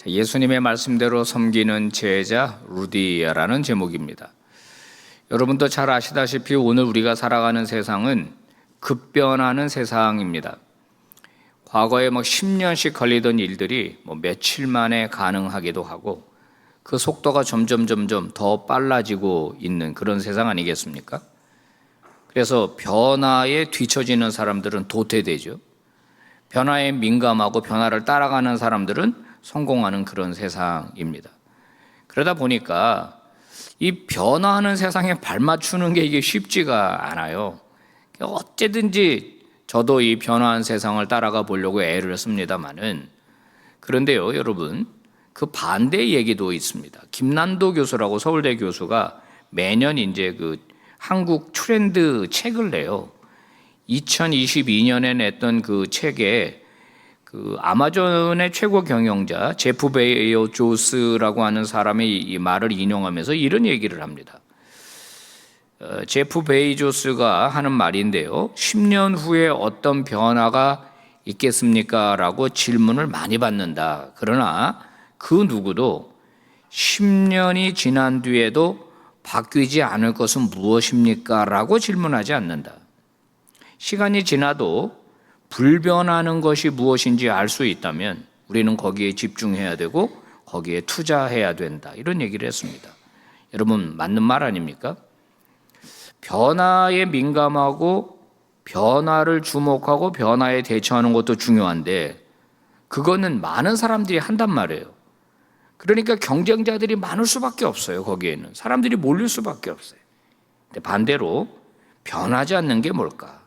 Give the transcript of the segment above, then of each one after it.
예수님의 말씀대로 섬기는 제자 루디아라는 제목입니다. 여러분도 잘 아시다시피 오늘 우리가 살아가는 세상은 급변하는 세상입니다. 과거에 10년씩 걸리던 일들이 며칠 만에 가능하기도 하고 그 속도가 점점 더 빨라지고 있는 그런 세상 아니겠습니까? 그래서 변화에 뒤처지는 사람들은 도태되죠. 변화에 민감하고 변화를 따라가는 사람들은 성공하는 그런 세상입니다. 그러다 보니까 이 변화하는 세상에 발맞추는 게 이게 쉽지가 않아요. 어쨌든지 저도 이 변화한 세상을 따라가 보려고 애를 씁니다만은, 그런데요 여러분, 그 반대의 얘기도 있습니다. 김난도 교수라고 서울대 교수가 매년 이제 그 한국 트렌드 책을 내요. 2022년에 냈던 그 책에 그 아마존의 최고 경영자 제프 베이조스라고 하는 사람의 이 말을 인용하면서 이런 얘기를 합니다. 제프 베이조스가 하는 말인데요, 10년 후에 어떤 변화가 있겠습니까? 라고 질문을 많이 받는다. 그러나 그 누구도 10년이 지난 뒤에도 바뀌지 않을 것은 무엇입니까? 라고 질문하지 않는다. 시간이 지나도 불변하는 것이 무엇인지 알 수 있다면 우리는 거기에 집중해야 되고 거기에 투자해야 된다, 이런 얘기를 했습니다. 여러분, 맞는 말 아닙니까? 변화에 민감하고 변화를 주목하고 변화에 대처하는 것도 중요한데 그거는 많은 사람들이 한단 말이에요. 그러니까 경쟁자들이 많을 수밖에 없어요. 거기에는 사람들이 몰릴 수밖에 없어요. 근데 반대로 변하지 않는 게 뭘까?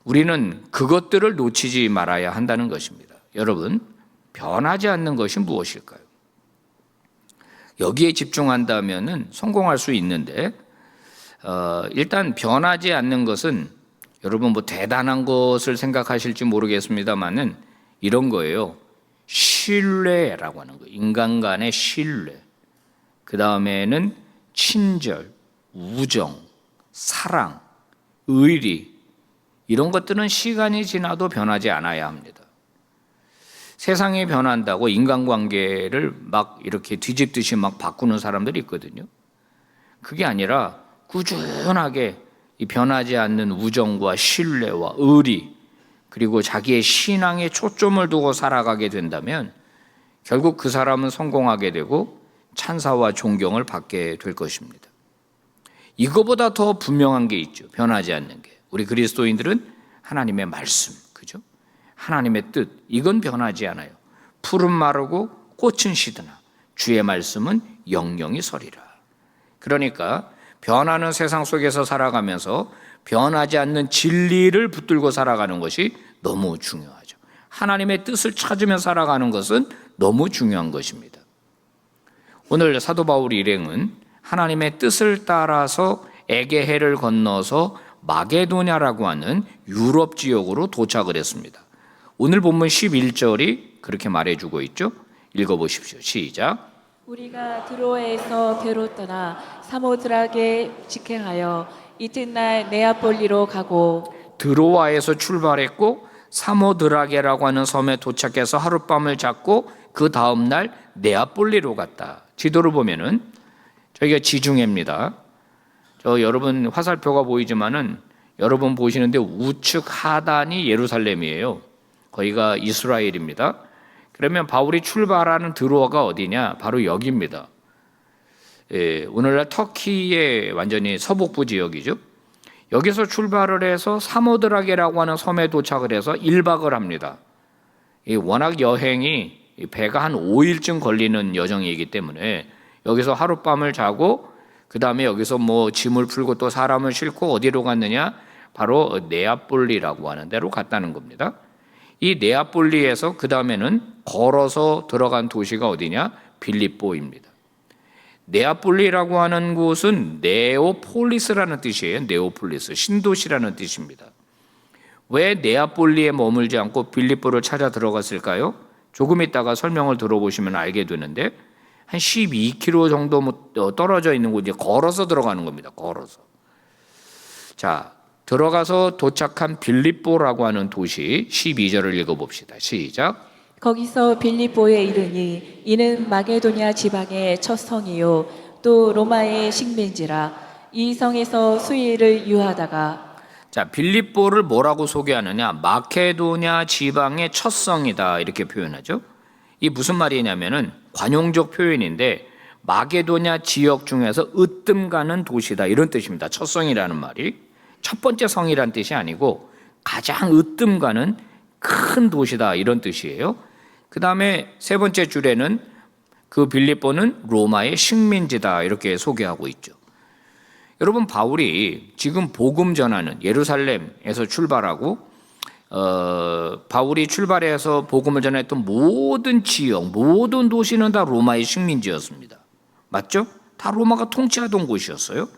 우리는 그것들을 놓치지 말아야 한다는 것입니다. 여러분, 변하지 않는 것이 무엇일까요? 여기에 집중한다면 성공할 수 있는데, 일단 변하지 않는 것은 여러분 대단한 것을 생각하실지 모르겠습니다만은 이런 거예요. 신뢰라고 하는 거예요. 인간 간의 신뢰. 그 다음에는 친절, 우정, 사랑, 의리, 이런 것들은 시간이 지나도 변하지 않아야 합니다. 세상이 변한다고 인간관계를 막 이렇게 뒤집듯이 막 바꾸는 사람들이 있거든요. 그게 아니라 꾸준하게 이 변하지 않는 우정과 신뢰와 의리, 그리고 자기의 신앙에 초점을 두고 살아가게 된다면 결국 그 사람은 성공하게 되고 찬사와 존경을 받게 될 것입니다. 이거보다 더 분명한 게 있죠. 변하지 않는 게. 우리 그리스도인들은 하나님의 말씀, 그죠? 하나님의 뜻, 이건 변하지 않아요. 풀은 마르고 꽃은 시드나 주의 말씀은 영영이 서리라. 그러니까 변하는 세상 속에서 살아가면서 변하지 않는 진리를 붙들고 살아가는 것이 너무 중요하죠. 하나님의 뜻을 찾으며 살아가는 것은 너무 중요한 것입니다. 오늘 사도 바울 일행은 하나님의 뜻을 따라서 에게해를 건너서 마게도냐라고 하는 유럽 지역으로 도착을 했습니다. 오늘 본문 11절이 그렇게 말해주고 있죠. 읽어보십시오. 시작. 우리가 드로아에서 배로 떠나 사모드락에 직행하여 이튿날 네아폴리로 가고, 드로아에서 출발했고 사모드라게라고 하는 섬에 도착해서 하룻밤을 잤고 그 다음날 네아폴리로 갔다. 지도를 보면은 저희가 지중해입니다. 여러분 화살표가 보이지만은 여러분 보시는데 우측 하단이 예루살렘이에요. 거기가 이스라엘입니다. 그러면 바울이 출발하는 드로아가 어디냐? 바로 여기입니다. 오늘날 터키의 완전히 서북부 지역이죠. 여기서 출발을 해서 사모드라게라고 하는 섬에 도착을 해서 1박을 합니다. 워낙 여행이 배가 한 5일쯤 걸리는 여정이기 때문에 여기서 하룻밤을 자고 그 다음에 여기서 짐을 풀고 또 사람을 싣고 어디로 갔느냐? 바로 네아폴리라고 하는 데로 갔다는 겁니다. 이 네아폴리에서 그 다음에는 걸어서 들어간 도시가 어디냐? 빌립보입니다. 네아폴리라고 하는 곳은 네오폴리스라는 뜻이에요. 네오폴리스, 신도시라는 뜻입니다. 왜 네아폴리에 머물지 않고 빌립보를 찾아 들어갔을까요? 조금 있다가 설명을 들어보시면 알게 되는데 한 12km 정도 떨어져 있는 곳에 걸어서 들어가는 겁니다. 걸어서. 자, 들어가서 도착한 빌립보라고 하는 도시 12절을 읽어봅시다. 시작. 거기서 빌립보에 이르니 이는 마게도냐 지방의 첫 성이요 또 로마의 식민지라. 이 성에서 수일을 유하다가. 자, 빌립보를 뭐라고 소개하느냐? 마케도냐 지방의 첫 성이다 이렇게 표현하죠. 이 무슨 말이냐면은 관용적 표현인데 마게도냐 지역 중에서 으뜸 가는 도시다 이런 뜻입니다. 첫 성이라는 말이 첫 번째 성이란 뜻이 아니고 가장 으뜸 가는 큰 도시다 이런 뜻이에요. 그 다음에 세 번째 줄에는 그 빌립보는 로마의 식민지다 이렇게 소개하고 있죠. 여러분, 바울이 지금 복음 전하는 예루살렘에서 출발하고 바울이 출발해서 복음을 전했던 모든 지역, 모든 도시는 다 로마의 식민지였습니다. 맞죠? 다 로마가 통치하던 곳이었어요.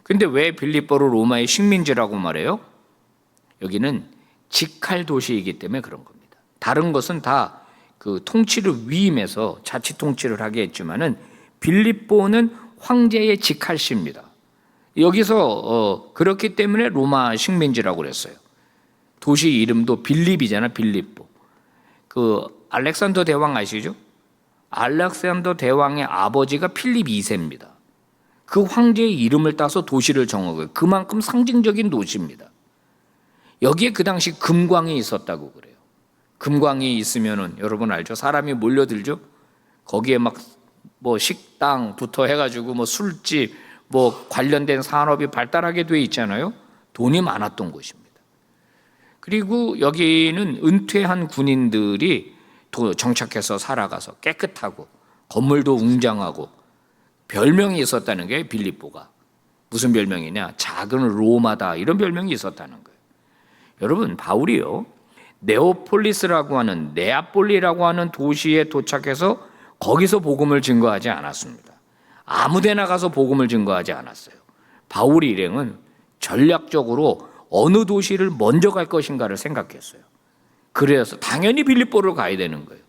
근데 왜 빌립보를 로마의 식민지라고 말해요? 여기는 직할 도시이기 때문에 그런 겁니다. 다른 것은 다 그 통치를 위임해서 자치 통치를 하게 했지만은 빌립보는 황제의 직할시입니다. 여기서 그렇기 때문에 로마 식민지라고 그랬어요. 도시 이름도 빌립이잖아, 빌립보. 그 알렉산더 대왕 아시죠? 알렉산더 대왕의 아버지가 필립 2세입니다. 그 황제의 이름을 따서 도시를 정하고요. 그만큼 상징적인 도시입니다. 여기에 그 당시 금광이 있었다고 그래요. 금광이 있으면은 여러분 알죠? 사람이 몰려들죠? 거기에 막 뭐 식당부터 해가지고 뭐 술집, 뭐 관련된 산업이 발달하게 돼 있잖아요. 돈이 많았던 곳입니다. 그리고 여기는 은퇴한 군인들이 정착해서 살아가서 깨끗하고 건물도 웅장하고 별명이 있었다는 게 빌립보가. 무슨 별명이냐? 작은 로마다 이런 별명이 있었다는 거예요. 여러분, 바울이요 네오폴리스라고 하는 네아폴리라고 하는 도시에 도착해서 거기서 복음을 증거하지 않았습니다. 아무데나 가서 복음을 증거하지 않았어요. 바울의 일행은 전략적으로 어느 도시를 먼저 갈 것인가를 생각했어요. 그래서 당연히 빌립보를 가야 되는 거예요.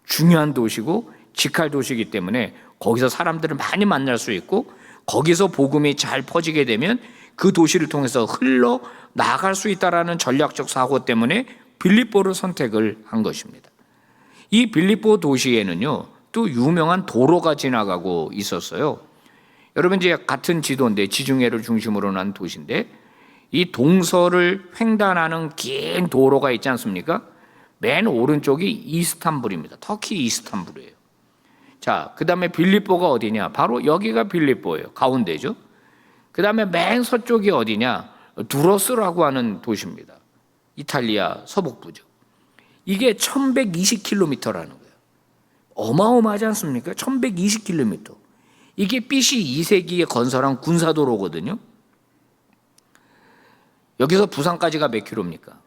중요한 도시고 직할 도시이기 때문에 거기서 사람들을 많이 만날 수 있고 거기서 복음이 잘 퍼지게 되면 그 도시를 통해서 흘러 나갈 수 있다라는 전략적 사고 때문에 빌립보를 선택을 한 것입니다. 이 빌립보 도시에는요 또 유명한 도로가 지나가고 있었어요. 여러분, 이제 같은 지도인데 지중해를 중심으로 난 도시인데 이 동서를 횡단하는 긴 도로가 있지 않습니까? 맨 오른쪽이 이스탄불입니다. 터키 이스탄불이에요. 자, 그 다음에 빌립보가 어디냐? 바로 여기가 빌립보예요. 가운데죠. 그 다음에 맨 서쪽이 어디냐? 두러스라고 하는 도시입니다. 이탈리아 서북부죠. 이게 1120km라는 거예요. 어마어마하지 않습니까? 1120km. 이게 BC 2세기에 건설한 군사도로거든요. 여기서 부산까지가 몇 킬로입니까?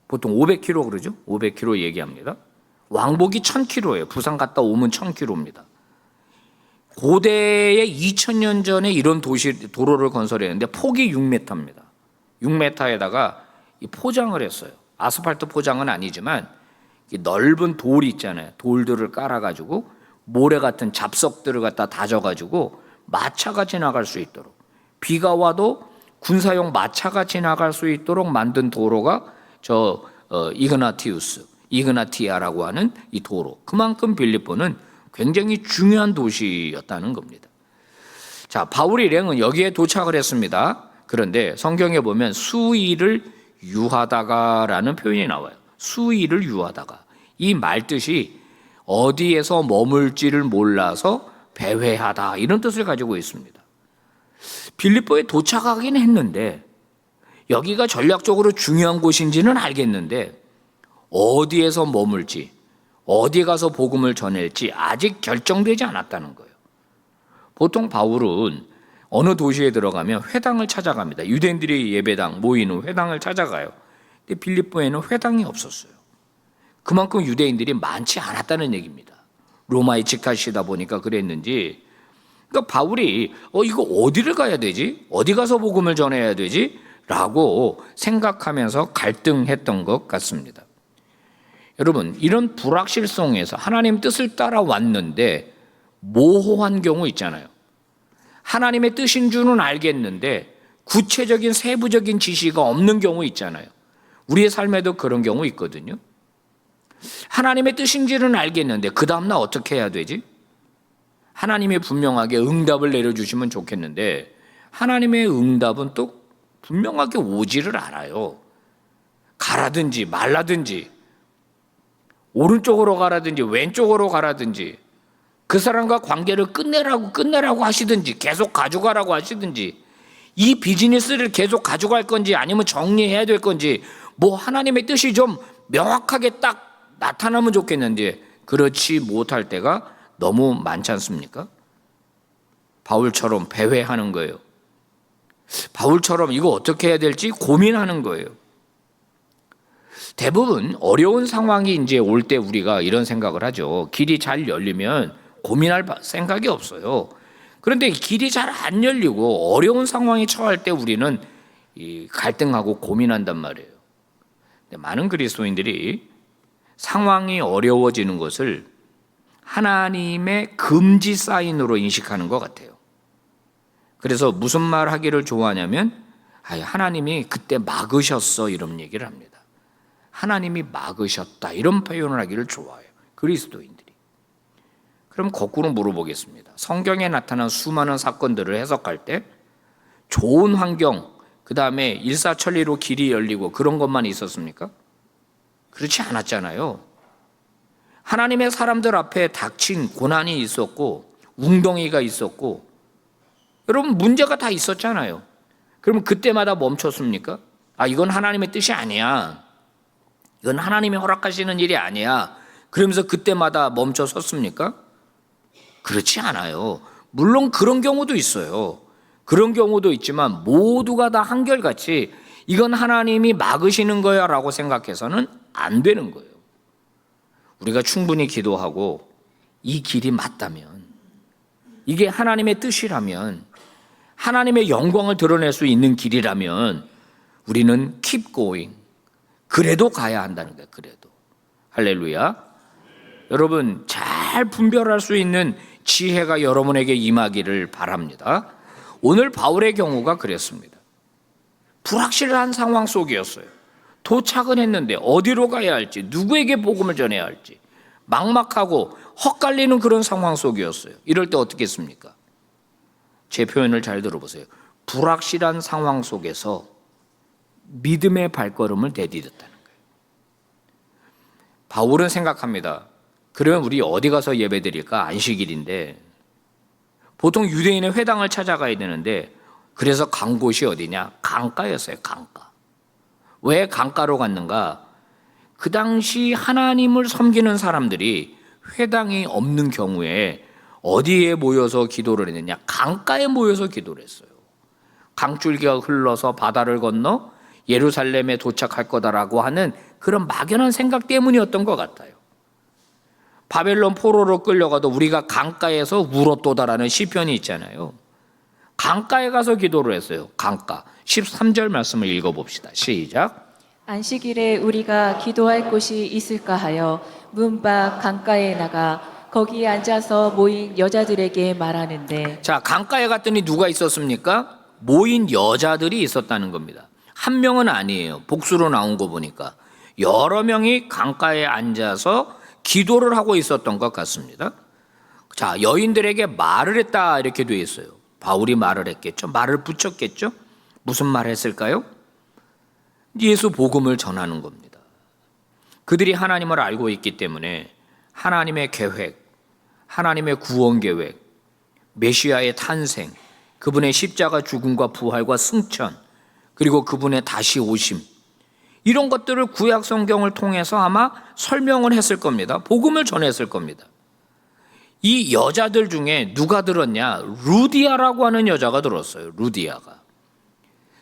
보통 500km 그러죠? 500km 얘기합니다. 왕복이 1000km예요. 부산 갔다 오면 1000km입니다. 고대에 2000년 전에 이런 도로를 건설했는데 폭이 6m입니다. 6m에다가 포장을 했어요. 아스팔트 포장은 아니지만 넓은 돌이 있잖아요. 돌들을 깔아가지고 모래 같은 잡석들을 갖다 다져가지고 마차가 지나갈 수 있도록, 비가 와도 군사용 마차가 지나갈 수 있도록 만든 도로가 이그나티아라고 하는 이 도로. 그만큼 빌립보는 굉장히 중요한 도시였다는 겁니다. 자, 바울의 일행은 여기에 도착을 했습니다. 그런데 성경에 보면 수일을 유하다가라는 표현이 나와요. 수일을 유하다가. 이 말뜻이 어디에서 머물지를 몰라서 배회하다 이런 뜻을 가지고 있습니다. 빌립보에 도착하긴 했는데 여기가 전략적으로 중요한 곳인지는 알겠는데 어디에서 머물지, 어디 가서 복음을 전할지 아직 결정되지 않았다는 거예요. 보통 바울은 어느 도시에 들어가면 회당을 찾아갑니다. 유대인들이 예배당 모이는 회당을 찾아가요. 근데 빌립보에는 회당이 없었어요. 그만큼 유대인들이 많지 않았다는 얘기입니다. 로마의 직할시다 보니까 그랬는지. 그러니까 바울이 이거 어디를 가야 되지? 어디 가서 복음을 전해야 되지? 라고 생각하면서 갈등했던 것 같습니다. 여러분, 이런 불확실성에서 하나님 뜻을 따라왔는데 모호한 경우 있잖아요. 하나님의 뜻인 줄은 알겠는데 구체적인 세부적인 지시가 없는 경우 있잖아요. 우리의 삶에도 그런 경우 있거든요. 하나님의 뜻인지는 알겠는데 그 다음날 어떻게 해야 되지? 하나님이 분명하게 응답을 내려주시면 좋겠는데 하나님의 응답은 또 분명하게 오지를 않아요. 가라든지 말라든지 오른쪽으로 가라든지 왼쪽으로 가라든지 그 사람과 관계를 끝내라고 하시든지 계속 가져가라고 하시든지 이 비즈니스를 계속 가져갈 건지 아니면 정리해야 될 건지 뭐 하나님의 뜻이 좀 명확하게 딱 나타나면 좋겠는데 그렇지 못할 때가 너무 많지 않습니까? 바울처럼 배회하는 거예요. 바울처럼 이거 어떻게 해야 될지 고민하는 거예요. 대부분 어려운 상황이 이제 올 때 우리가 이런 생각을 하죠. 길이 잘 열리면 고민할 생각이 없어요. 그런데 길이 잘 안 열리고 어려운 상황에 처할 때 우리는 갈등하고 고민한단 말이에요. 근데 많은 그리스도인들이 상황이 어려워지는 것을 하나님의 금지 사인으로 인식하는 것 같아요. 그래서 무슨 말 하기를 좋아하냐면 하나님이 그때 막으셨어 이런 얘기를 합니다. 하나님이 막으셨다 이런 표현을 하기를 좋아해요. 그리스도인들이. 그럼 거꾸로 물어보겠습니다. 성경에 나타난 수많은 사건들을 해석할 때 좋은 환경, 그 다음에 일사천리로 길이 열리고 그런 것만 있었습니까? 그렇지 않았잖아요. 하나님의 사람들 앞에 닥친 고난이 있었고 웅덩이가 있었고 여러분 문제가 다 있었잖아요. 그러면 그때마다 멈췄습니까? 이건 하나님의 뜻이 아니야. 이건 하나님이 허락하시는 일이 아니야. 그러면서 그때마다 멈춰 섰습니까? 그렇지 않아요. 물론 그런 경우도 있어요. 그런 경우도 있지만 모두가 다 한결같이 이건 하나님이 막으시는 거야 라고 생각해서는 안 되는 거예요. 우리가 충분히 기도하고 이 길이 맞다면 이게 하나님의 뜻이라면 하나님의 영광을 드러낼 수 있는 길이라면 우리는 keep going. 그래도 가야 한다는 거예요. 그래도. 할렐루야. 여러분 잘 분별할 수 있는 지혜가 여러분에게 임하기를 바랍니다. 오늘 바울의 경우가 그랬습니다. 불확실한 상황 속이었어요. 도착은 했는데 어디로 가야 할지 누구에게 복음을 전해야 할지 막막하고 헛갈리는 그런 상황 속이었어요. 이럴 때 어떻게 했습니까? 제 표현을 잘 들어보세요. 불확실한 상황 속에서 믿음의 발걸음을 내디뎠다는 거예요. 바울은 생각합니다. 그러면 우리 어디 가서 예배 드릴까? 안식일인데 보통 유대인의 회당을 찾아가야 되는데 그래서 간 곳이 어디냐? 강가였어요. 강가. 왜 강가로 갔는가? 그 당시 하나님을 섬기는 사람들이 회당이 없는 경우에 어디에 모여서 기도를 했느냐? 강가에 모여서 기도를 했어요. 강줄기가 흘러서 바다를 건너 예루살렘에 도착할 거다라고 하는 그런 막연한 생각 때문이었던 것 같아요. 바벨론 포로로 끌려가도 우리가 강가에서 울었도다라는 시편이 있잖아요. 강가에 가서 기도를 했어요. 강가. 13절 말씀을 읽어봅시다. 시작. 안식일에 우리가 기도할 곳이 있을까 하여 문 밖 강가에 나가 거기에 앉아서 모인 여자들에게 말하는데. 자, 강가에 갔더니 누가 있었습니까? 모인 여자들이 있었다는 겁니다. 한 명은 아니에요. 복수로 나온 거 보니까 여러 명이 강가에 앉아서 기도를 하고 있었던 것 같습니다. 자, 여인들에게 말을 했다 이렇게 되어 있어요. 바울이 말을 했겠죠. 말을 붙였겠죠. 무슨 말 했을까요? 예수 복음을 전하는 겁니다. 그들이 하나님을 알고 있기 때문에 하나님의 계획, 하나님의 구원 계획, 메시아의 탄생, 그분의 십자가 죽음과 부활과 승천, 그리고 그분의 다시 오심, 이런 것들을 구약 성경을 통해서 아마 설명을 했을 겁니다. 복음을 전했을 겁니다. 이 여자들 중에 누가 들었냐? 루디아라고 하는 여자가 들었어요. 루디아가.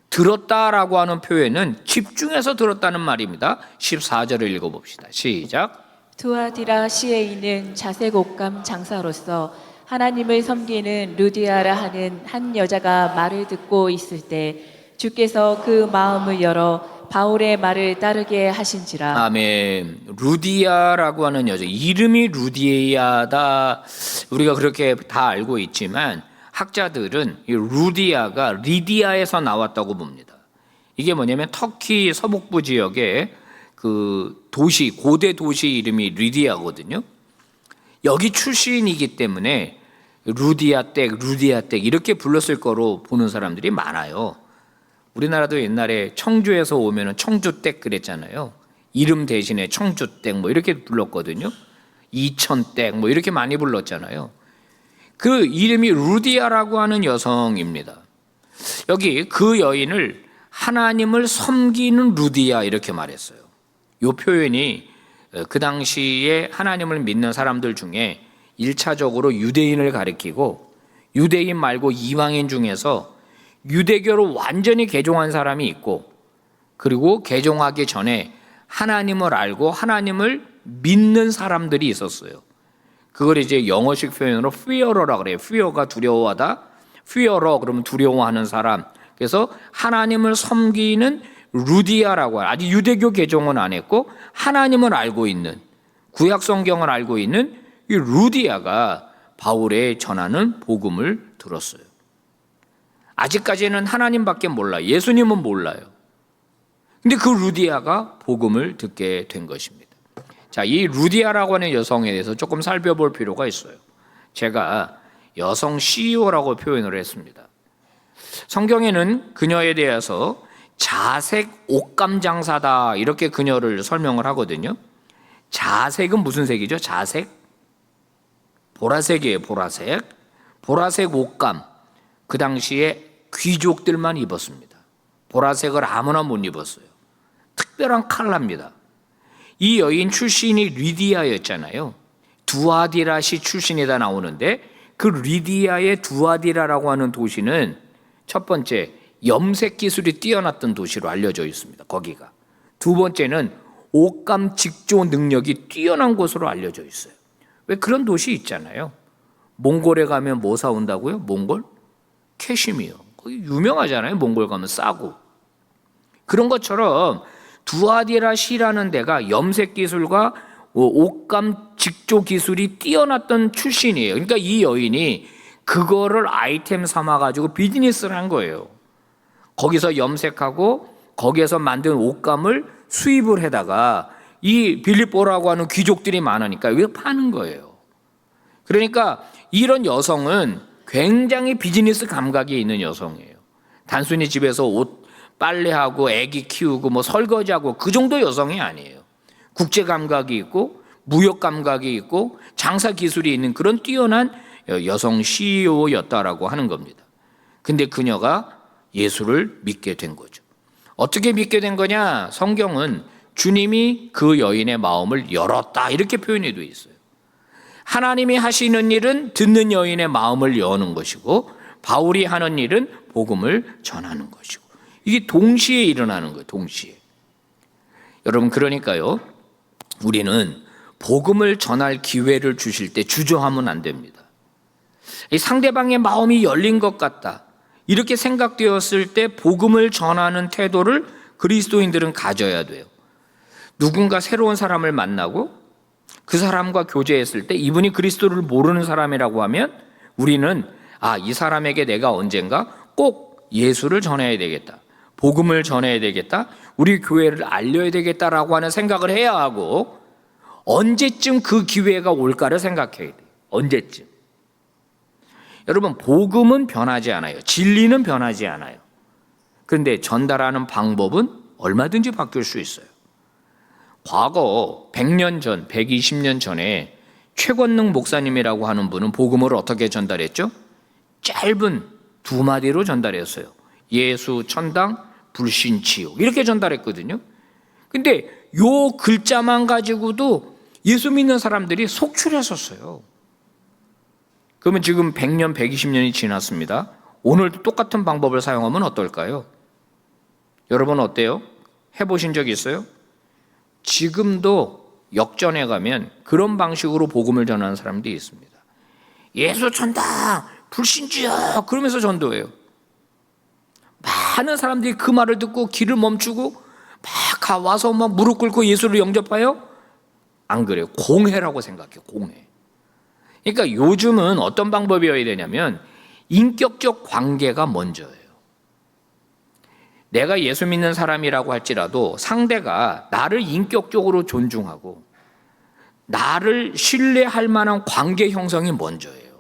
들었다라고 하는 표현은 집중해서 들었다는 말입니다. 14절을 읽어봅시다. 시작. 두아디라 시에 있는 자색옥감 장사로서 하나님을 섬기는 루디아라 하는 한 여자가 말을 듣고 있을 때 주께서 그 마음을 열어 바울의 말을 따르게 하신지라. 아멘. 루디아라고 하는 여자, 이름이 루디아다 우리가 그렇게 다 알고 있지만 학자들은 이 루디아가 리디아에서 나왔다고 봅니다. 이게 뭐냐면 터키 서북부 지역에 그 도시, 고대 도시 이름이 리디아거든요. 여기 출신이기 때문에 루디아 댁 이렇게 불렀을 거로 보는 사람들이 많아요. 우리나라도 옛날에 청주에서 오면은 청주댁 그랬잖아요. 이름 대신에 청주댁 뭐 이렇게 불렀거든요. 이천댁 뭐 이렇게 많이 불렀잖아요. 그 이름이 루디아라고 하는 여성입니다. 여기 그 여인을 하나님을 섬기는 루디아 이렇게 말했어요. 이 표현이 그 당시에 하나님을 믿는 사람들 중에 1차적으로 유대인을 가리키고, 유대인 말고 이방인 중에서 유대교로 완전히 개종한 사람이 있고, 그리고 개종하기 전에 하나님을 알고 하나님을 믿는 사람들이 있었어요. 그걸 이제 영어식 표현으로 fear라고 그래요. fear가 두려워하다, fearer 그러면 두려워하는 사람. 그래서 하나님을 섬기는 루디아라고, 아직 유대교 개종은 안 했고 하나님을 알고 있는, 구약 성경을 알고 있는 이 루디아가 바울의 전하는 복음을 들었어요. 아직까지는 하나님밖에 몰라요. 예수님은 몰라요. 근데 그 루디아가 복음을 듣게 된 것입니다. 자, 이 루디아라고 하는 여성에 대해서 조금 살펴볼 필요가 있어요. 제가 여성 CEO라고 표현을 했습니다. 성경에는 그녀에 대해서 자색 옷감 장사다 이렇게 그녀를 설명을 하거든요. 자색은 무슨 색이죠? 자색? 보라색이에요. 보라색. 보라색 옷감. 그 당시에 귀족들만 입었습니다. 보라색을 아무나 못 입었어요. 특별한 컬러입니다. 이 여인 출신이 리디아였잖아요. 두아디라시 출신이다 나오는데, 그 리디아의 두아디라라고 하는 도시는 첫 번째 염색 기술이 뛰어났던 도시로 알려져 있습니다. 거기가. 두 번째는 옷감 직조 능력이 뛰어난 곳으로 알려져 있어요. 왜 그런 도시 있잖아요. 몽골에 가면 뭐 사온다고요? 몽골? 캐시미어. 거기 유명하잖아요. 몽골 가면 싸고. 그런 것처럼 두아디라시라는 데가 염색 기술과 옷감 직조 기술이 뛰어났던 출신이에요. 그러니까 이 여인이 그거를 아이템 삼아가지고 비즈니스를 한 거예요. 거기서 염색하고 거기에서 만든 옷감을 수입을 해다가 이 빌립보라고 하는 귀족들이 많으니까 이거 파는 거예요. 그러니까 이런 여성은 굉장히 비즈니스 감각이 있는 여성이에요. 단순히 집에서 옷 빨래하고 애기 키우고 뭐 설거지하고 그 정도 여성이 아니에요. 국제 감각이 있고 무역 감각이 있고 장사 기술이 있는 그런 뛰어난 여성 CEO였다라고 하는 겁니다. 근데 그녀가 예수를 믿게 된 거죠. 어떻게 믿게 된 거냐? 성경은 주님이 그 여인의 마음을 열었다 이렇게 표현이 되어 있어요. 하나님이 하시는 일은 듣는 여인의 마음을 여는 것이고, 바울이 하는 일은 복음을 전하는 것이고, 이게 동시에 일어나는 거예요. 동시에. 여러분, 그러니까요, 우리는 복음을 전할 기회를 주실 때 주저하면 안 됩니다. 상대방의 마음이 열린 것 같다 이렇게 생각되었을 때 복음을 전하는 태도를 그리스도인들은 가져야 돼요. 누군가 새로운 사람을 만나고 그 사람과 교제했을 때 이분이 그리스도를 모르는 사람이라고 하면 우리는 이 사람에게 내가 언젠가 꼭 예수를 전해야 되겠다, 복음을 전해야 되겠다, 우리 교회를 알려야 되겠다라고 하는 생각을 해야 하고, 언제쯤 그 기회가 올까를 생각해야 돼요. 언제쯤. 여러분, 복음은 변하지 않아요. 진리는 변하지 않아요. 그런데 전달하는 방법은 얼마든지 바뀔 수 있어요. 과거 100년 전, 120년 전에 최권능 목사님이라고 하는 분은 복음을 어떻게 전달했죠? 짧은 2마디로 전달했어요. 예수 천당, 불신 지옥 이렇게 전달했거든요. 근데 요 글자만 가지고도 예수 믿는 사람들이 속출했었어요. 그러면 지금 100년, 120년이 지났습니다. 오늘도 똑같은 방법을 사용하면 어떨까요? 여러분 어때요? 해보신 적 있어요? 지금도 역전해 가면 그런 방식으로 복음을 전하는 사람들이 있습니다. 예수 천당, 불신지옥 그러면서 전도해요. 많은 사람들이 그 말을 듣고 길을 멈추고 막 와서 막 무릎 꿇고 예수를 영접하여? 안 그래요. 공회라고 생각해요. 공회. 그러니까 요즘은 어떤 방법이어야 되냐면 인격적 관계가 먼저예요. 내가 예수 믿는 사람이라고 할지라도 상대가 나를 인격적으로 존중하고 나를 신뢰할 만한 관계 형성이 먼저예요.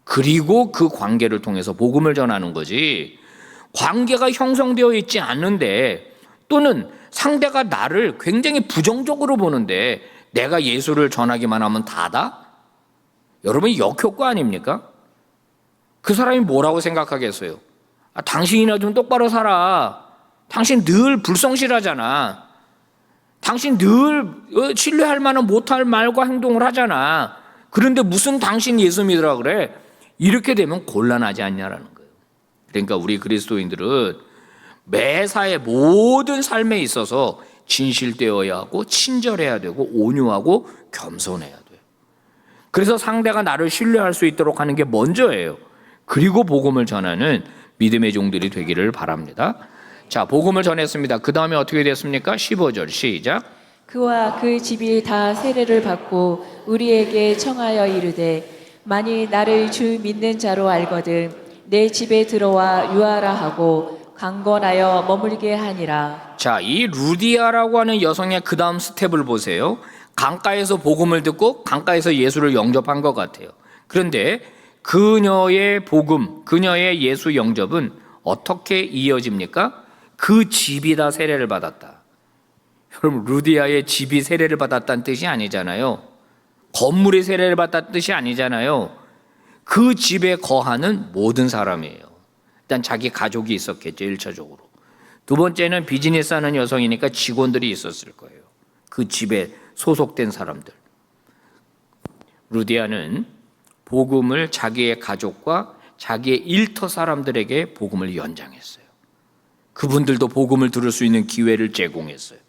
그리고 그 관계를 통해서 복음을 전하는 거지, 관계가 형성되어 있지 않는데 또는 상대가 나를 굉장히 부정적으로 보는데 내가 예수를 전하기만 하면 다다? 여러분, 역효과 아닙니까? 그 사람이 뭐라고 생각하겠어요? 당신이나 좀 똑바로 살아. 당신 늘 불성실하잖아. 당신 늘 신뢰할 만한 못할 말과 행동을 하잖아. 그런데 무슨 당신 예수 믿으라 그래? 이렇게 되면 곤란하지 않냐라는 거예요. 그러니까 우리 그리스도인들은 매사의 모든 삶에 있어서 진실되어야 하고 친절해야 되고 온유하고 겸손해야 돼요. 그래서 상대가 나를 신뢰할 수 있도록 하는 게 먼저예요. 그리고 복음을 전하는 믿음의 종들이 되기를 바랍니다. 자, 복음을 전했습니다. 그 다음에 어떻게 됐습니까? 15절 시작. 그와 그 집이 다 세례를 받고 우리에게 청하여 이르되 만일 나를 주 믿는 자로 알거든 내 집에 들어와 유하라 하고 강권하여 머물게 하니라. 자, 이 루디아라고 하는 여성의 그 다음 스텝을 보세요. 강가에서 복음을 듣고 강가에서 예수를 영접한 것 같아요. 그런데 그녀의 복음, 그녀의 예수 영접은 어떻게 이어집니까? 그 집이 다 세례를 받았다. 여러분, 루디아의 집이 세례를 받았다는 뜻이 아니잖아요. 건물이 세례를 받았다는 뜻이 아니잖아요. 그 집에 거하는 모든 사람이에요. 일단 자기 가족이 있었겠죠, 1차적으로. 두 번째는 비즈니스 하는 여성이니까 직원들이 있었을 거예요. 그 집에 소속된 사람들. 루디아는 복음을 자기의 가족과 자기의 일터 사람들에게 복음을 연장했어요. 그분들도 복음을 들을 수 있는 기회를 제공했어요.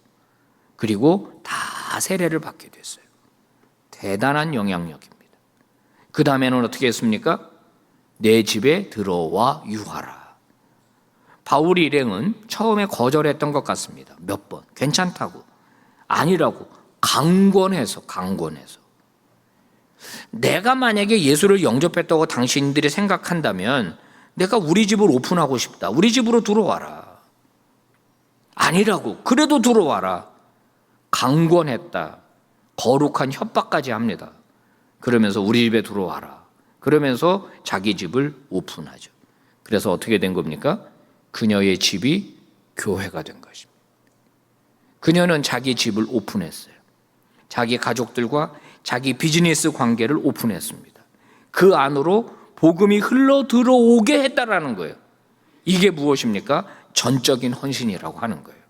그리고 다 세례를 받게 됐어요. 대단한 영향력입니다. 그 다음에는 어떻게 했습니까? 내 집에 들어와 유하라. 바울 일행은 처음에 거절했던 것 같습니다. 몇 번. 괜찮다고. 아니라고. 강권해서. 내가 만약에 예수를 영접했다고 당신들이 생각한다면 내가 우리 집을 오픈하고 싶다. 우리 집으로 들어와라. 아니라고. 그래도 들어와라. 강권했다. 거룩한 협박까지 합니다. 그러면서 우리 집에 들어와라. 그러면서 자기 집을 오픈하죠. 그래서 어떻게 된 겁니까? 그녀의 집이 교회가 된 것입니다. 그녀는 자기 집을 오픈했어요. 자기 가족들과 자기 비즈니스 관계를 오픈했습니다. 그 안으로 복음이 흘러 들어오게 했다라는 거예요. 이게 무엇입니까? 전적인 헌신이라고 하는 거예요.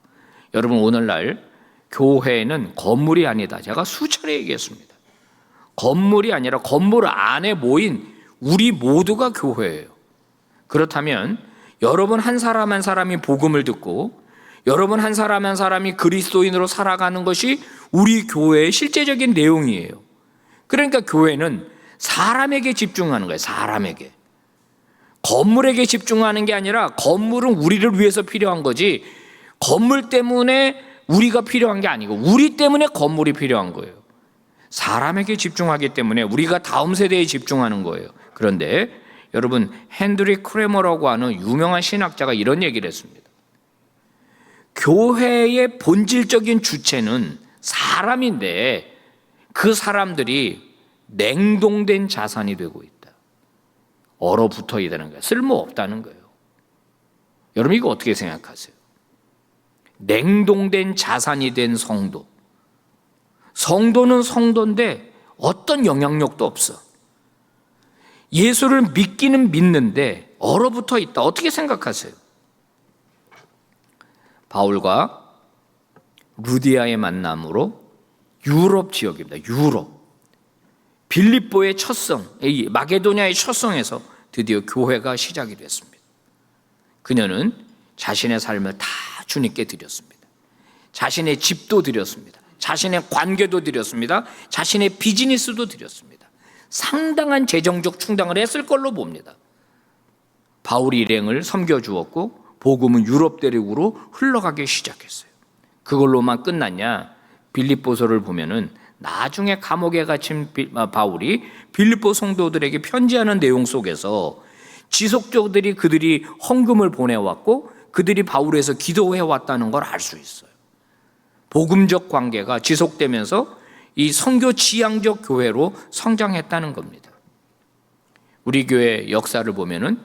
여러분, 오늘날 교회는 건물이 아니다. 제가 수차례 얘기했습니다. 건물이 아니라 건물 안에 모인 우리 모두가 교회예요. 그렇다면 여러분 한 사람 한 사람이 복음을 듣고 여러분 한 사람 한 사람이 그리스도인으로 살아가는 것이 우리 교회의 실제적인 내용이에요. 그러니까 교회는 사람에게 집중하는 거예요. 사람에게. 건물에게 집중하는 게 아니라 건물은 우리를 위해서 필요한 거지 건물 때문에 우리가 필요한 게 아니고 우리 때문에 건물이 필요한 거예요. 사람에게 집중하기 때문에 우리가 다음 세대에 집중하는 거예요. 그런데 여러분, 헨드리 크레머라고 하는 유명한 신학자가 이런 얘기를 했습니다. 교회의 본질적인 주체는 사람인데 그 사람들이 냉동된 자산이 되고 있다. 얼어붙어 있다는 거예요. 쓸모없다는 거예요. 여러분, 이거 어떻게 생각하세요? 냉동된 자산이 된 성도. 성도는 성도인데 어떤 영향력도 없어. 예수를 믿기는 믿는데 얼어붙어 있다. 어떻게 생각하세요? 바울과 루디아의 만남으로 유럽 지역입니다. 유럽. 빌립보의 첫성, 마게도냐의 첫성에서 드디어 교회가 시작이 됐습니다. 그녀는 자신의 삶을 다 주님께 드렸습니다. 자신의 집도 드렸습니다. 자신의 관계도 드렸습니다. 자신의 비즈니스도 드렸습니다. 상당한 재정적 충당을 했을 걸로 봅니다. 바울 일행을 섬겨주었고 복음은 유럽 대륙으로 흘러가기 시작했어요. 그걸로만 끝났냐? 빌립보서를 보면은 나중에 감옥에 갇힌 바울이 빌립보 성도들에게 편지하는 내용 속에서 지속적으로 그들이 헌금을 보내왔고 그들이 바울에서 기도해 왔다는 걸 알 수 있어요. 복음적 관계가 지속되면서 이 선교 지향적 교회로 성장했다는 겁니다. 우리 교회 역사를 보면은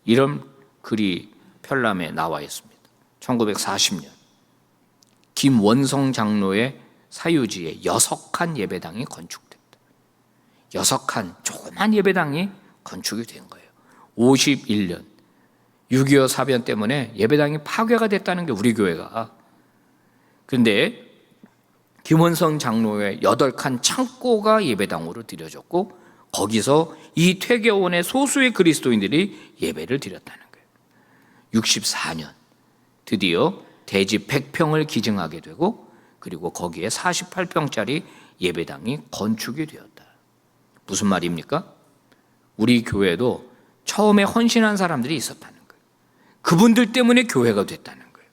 이런 글이 편람에 나와 있습니다. 1940년 김원성 장로의 사유지에 6칸 예배당이 건축됐다. 6칸 조그만 예배당이 건축이 된 거예요. 51년 6.25 사변 때문에 예배당이 파괴가 됐다는 게 우리 교회가. 그런데 김원성 장로의 8칸 창고가 예배당으로 드려졌고 거기서 이 퇴계원의 소수의 그리스도인들이 예배를 드렸다는 거예요. 64년 드디어 대지 100평을 기증하게 되고 그리고 거기에 48평짜리 예배당이 건축이 되었다. 무슨 말입니까? 우리 교회도 처음에 헌신한 사람들이 있었다는 거예요. 그분들 때문에 교회가 됐다는 거예요.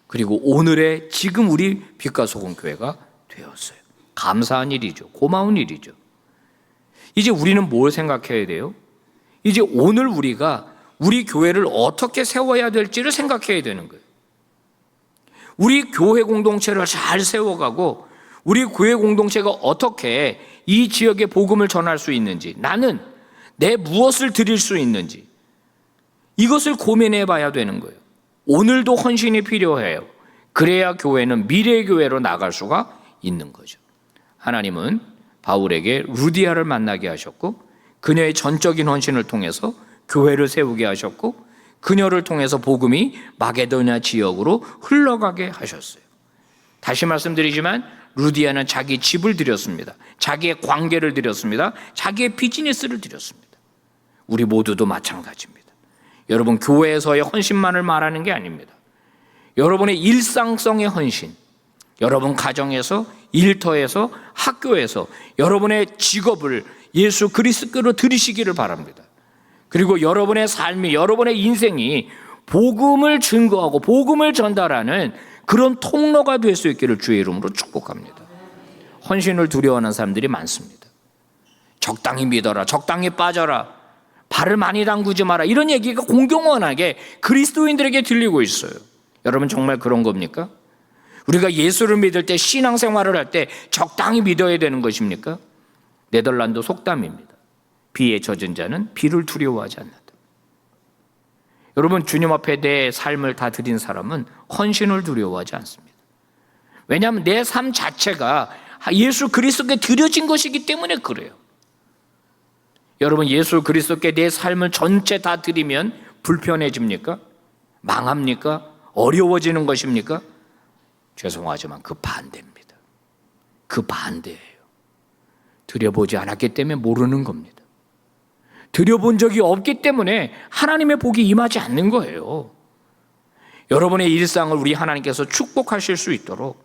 그리고 오늘의 지금 우리 빛과 소금 교회가 되었어요. 감사한 일이죠. 고마운 일이죠. 이제 우리는 뭘 생각해야 돼요? 이제 오늘 우리가 우리 교회를 어떻게 세워야 될지를 생각해야 되는 거예요. 우리 교회 공동체를 잘 세워가고 우리 교회 공동체가 어떻게 이 지역에 복음을 전할 수 있는지, 나는 내 무엇을 드릴 수 있는지 이것을 고민해 봐야 되는 거예요. 오늘도 헌신이 필요해요. 그래야 교회는 미래의 교회로 나갈 수가 있는 거죠. 하나님은 바울에게 루디아를 만나게 하셨고 그녀의 전적인 헌신을 통해서 교회를 세우게 하셨고 그녀를 통해서 복음이 마게도냐 지역으로 흘러가게 하셨어요. 다시 말씀드리지만 루디아는 자기 집을 드렸습니다. 자기의 관계를 드렸습니다. 자기의 비즈니스를 드렸습니다. 우리 모두도 마찬가지입니다. 여러분, 교회에서의 헌신만을 말하는 게 아닙니다. 여러분의 일상성의 헌신, 여러분 가정에서, 일터에서, 학교에서 여러분의 직업을 예수 그리스도로 드리시기를 바랍니다. 그리고 여러분의 삶이, 여러분의 인생이 복음을 증거하고 복음을 전달하는 그런 통로가 될 수 있기를 주의 이름으로 축복합니다. 헌신을 두려워하는 사람들이 많습니다. 적당히 믿어라, 적당히 빠져라, 발을 많이 담그지 마라, 이런 얘기가 공공연하게 그리스도인들에게 들리고 있어요. 여러분, 정말 그런 겁니까? 우리가 예수를 믿을 때, 신앙생활을 할 때 적당히 믿어야 되는 것입니까? 네덜란드 속담입니다. 비에 젖은 자는 비를 두려워하지 않는다. 여러분, 주님 앞에 내 삶을 다 드린 사람은 헌신을 두려워하지 않습니다. 왜냐하면 내 삶 자체가 예수 그리스도께 드려진 것이기 때문에 그래요. 여러분, 예수 그리스도께 내 삶을 전체 다 드리면 불편해집니까? 망합니까? 어려워지는 것입니까? 죄송하지만 그 반대입니다. 그 반대예요. 드려보지 않았기 때문에 모르는 겁니다. 드려본 적이 없기 때문에 하나님의 복이 임하지 않는 거예요. 여러분의 일상을 우리 하나님께서 축복하실 수 있도록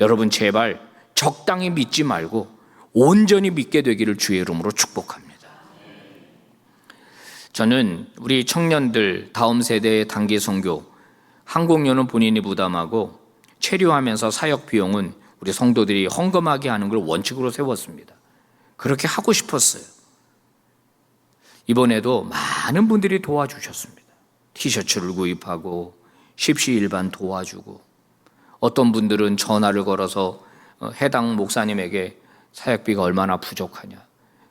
여러분, 제발 적당히 믿지 말고 온전히 믿게 되기를 주의 이름으로 축복합니다. 저는 우리 청년들, 다음 세대의 단기 선교, 항공료는 본인이 부담하고 체류하면서 사역 비용은 우리 성도들이 헌금하게 하는 걸 원칙으로 세웠습니다. 그렇게 하고 싶었어요. 이번에도 많은 분들이 도와주셨습니다. 티셔츠를 구입하고 십시일반 도와주고, 어떤 분들은 전화를 걸어서 해당 목사님에게 사역비가 얼마나 부족하냐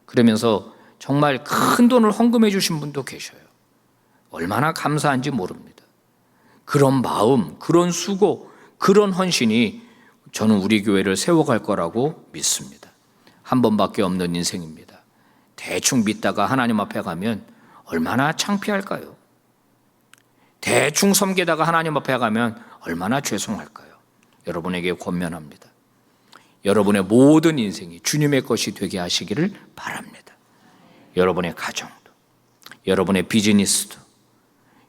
그러면서 정말 큰 돈을 헌금해 주신 분도 계셔요. 얼마나 감사한지 모릅니다. 그런 마음, 그런 수고, 그런 헌신이 저는 우리 교회를 세워갈 거라고 믿습니다. 한 번밖에 없는 인생입니다. 대충 믿다가 하나님 앞에 가면 얼마나 창피할까요? 대충 섬기다가 하나님 앞에 가면 얼마나 죄송할까요? 여러분에게 권면합니다. 여러분의 모든 인생이 주님의 것이 되게 하시기를 바랍니다. 여러분의 가정도, 여러분의 비즈니스도,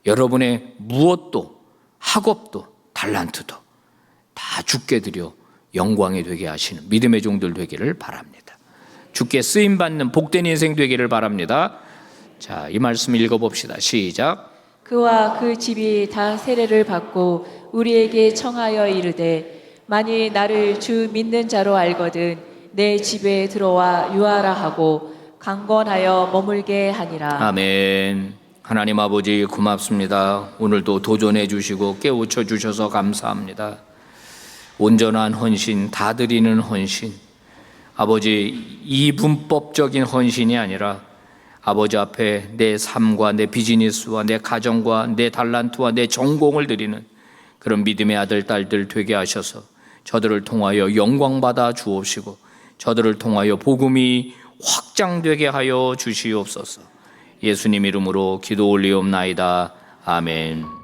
여러분의 무엇도, 학업도, 달란트도 다 주께 드려 영광이 되게 하시는 믿음의 종들 되기를 바랍니다. 주께 쓰임받는 복된 인생 되기를 바랍니다. 자, 이 말씀 읽어봅시다. 시작. 그와 그 집이 다 세례를 받고 우리에게 청하여 이르되, 만일 나를 주 믿는 자로 알거든 내 집에 들어와 유하라 하고 강권하여 머물게 하니라. 아멘. 하나님 아버지 고맙습니다. 오늘도 도전해 주시고 깨우쳐 주셔서 감사합니다. 온전한 헌신, 다 드리는 헌신, 아버지 이분법적인 헌신이 아니라 아버지 앞에 내 삶과 내 비즈니스와 내 가정과 내 달란트와 내 전공을 드리는 그런 믿음의 아들, 딸들 되게 하셔서 저들을 통하여 영광받아 주옵시고 저들을 통하여 복음이 확장되게 하여 주시옵소서. 예수님 이름으로 기도 올리옵나이다. 아멘.